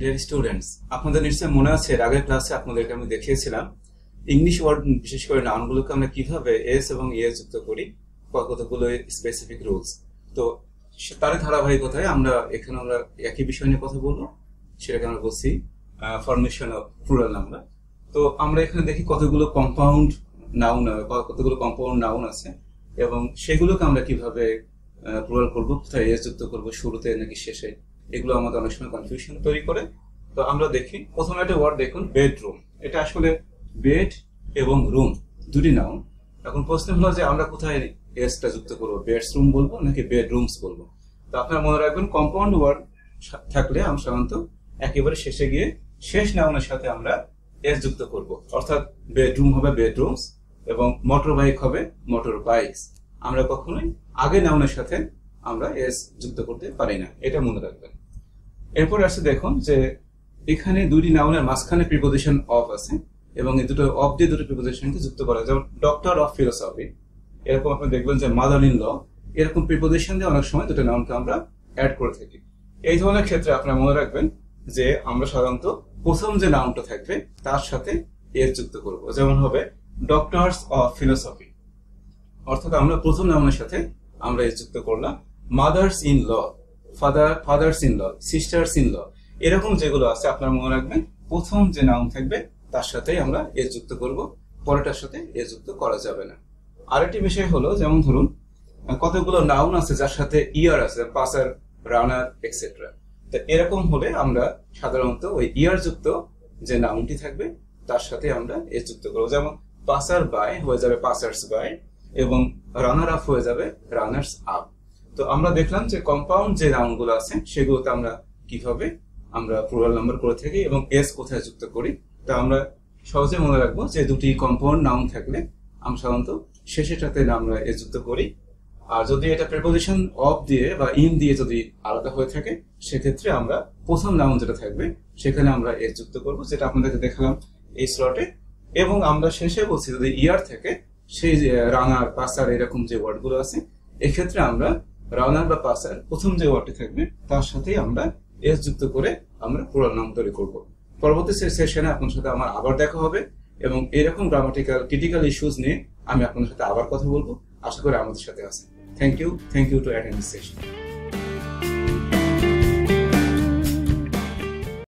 Dear students, আপনাদের নিশ্চয়ই মনে আছে এর আগের ক্লাসে আপনাদেরকে আমি দেখিয়েছিলাম ইংলিশ ওয়ার্ড বিশেষ করে নাউনগুলোকে আমরা কিভাবে এস এবং ইএস যুক্ত করি, কতগুলো স্পেসিফিক রুলস। তো তার ধারাবাহিকতায় আমরা এখানে একই বিষয় নিয়ে কথা বলবো, সেটাকে আমরা বলছি ফরমেশন অফ প্লুরাল নাম্বার। তো আমরা এখানে দেখি কতগুলো কম্পাউন্ড নাউন আছে এবং সেগুলোকে আমরা কিভাবে প্লুরাল করবো, কোথায় এস যুক্ত করবো, শুরুতে নাকি শেষে, এগুলো আমাদের অনেক সময় কনফিউশন তৈরি করে। তো আমরা দেখি প্রথমে একটা ওয়ার্ড দেখুন, বেডরুম। এটা আসলে বেড এবং রুম দুটি নাউন। এখন প্রশ্ন হলো যে আমরা কোথায় এসটা যুক্ত করবো, বেডস রুম বলবো নাকি বেডরুমস বলবো। তো আপনারা মনে রাখবেন কম্পাউন্ড ওয়ার্ড থাকলে আমরা সাধারণত একেবারে শেষে গিয়ে শেষ নাউনের সাথে আমরা এস যুক্ত করব, অর্থাৎ বেডরুম হবে বেডরুমস এবং মোটর বাইক হবে মোটর বাইকস। আমরা কখনোই আগে নাউনের সাথে আমরা এস যুক্ত করতে পারি না, এটা মনে রাখবেন। এরপর আসছে দেখুন যে এখানে দুটি নাউনের মাঝখানে প্রিপোজিশন অফ আছে এবং এই দুটো অফ দিয়ে দুটো প্রিপোজিশনকে যুক্ত করা, যেমন ডক্টর অফ ফিলোসফি, এরকম আপনি দেখবেন যে মাদার ইন ল, এরকম প্রিপোজিশন দিয়ে অনেক সময় দুটো নাউনকে আমরা অ্যাড করে থাকি। এই ধরনের ক্ষেত্রে আপনারা মনে রাখবেন যে আমরা সাধারণত প্রথম যে নাউনটা থাকবে তার সাথে এস যুক্ত করব, যেমন হবে ডক্টরস অফ ফিলোসফি, অর্থাৎ আমরা প্রথম নাউনের সাথে আমরা এস যুক্ত করলাম। Mothers in law, fathers in law, sisters in law, এরকম যেগুলো আছে আপনারা মনে রাখবেন প্রথম যে নাউন থাকবে তার সাথেই আমরা এস যুক্ত করব, পরেরটার সাথে এস যুক্ত করা যাবে না। আরেকটি বিষয় হলো, যেমন ধরুন কতগুলো নাউন আছে যার সাথে ইয়ার আছে, পাসার, রানার, এক্সেট্রা। তো এরকম হলে আমরা সাধারণত ওই ইয়ার যুক্ত যে নাউনটি থাকবে তার সাথে আমরা এস যুক্ত করবো, যেমন পাসার বাই হয়ে যাবে পাসার্স বাই এবং রানার আপ হয়ে যাবে রানার্স আপ। তো আমরা দেখলাম যে কম্পাউন্ড যে নাউন গুলো আছে সেগুলোতে আমরা কিভাবে আমরা প্লুরাল নাম্বার করে থাকি এবং এস কোথায় যুক্ত করি। তা আমরা সহজে মনে রাখবো যে দুটি কম্পাউন্ড নাউন থাকলে আমরা সাধারণত শেষেরটাতে আমরা এস যুক্ত করি, আর যদি এটা প্রিপোজিশন অফ দিয়ে বা ইন দিয়ে যদি আলাদা হয়ে থাকে সেক্ষেত্রে আমরা প্রথম নাউন যেটা থাকবে সেখানে আমরা এস যুক্ত করবো, যেটা আপনাদেরকে দেখালাম এই স্লটে। এবং আমরা শেষে বলছি যদি ইয়ার থাকে, সেই রানার, পাসার, এরকম যে ওয়ার্ড গুলো আছে এক্ষেত্রে আমরা রানার বা পাসার প্রথম যে ওয়ার্ডটি থাকবে তার সাথে আমরা এস যুক্ত করে আমরা প্লুরাল নাউন তৈরি করব। পরবর্তী সেশনে আপনার সাথে আমার আবার দেখা হবে এবং এরকম গ্রামাটিক্যাল ক্রিটিক্যাল ইস্যুস নিয়ে আমি আপনার সাথে আবার কথা বলবো। আশা করি আমাদের সাথে আছেন। Thank you to attend this session.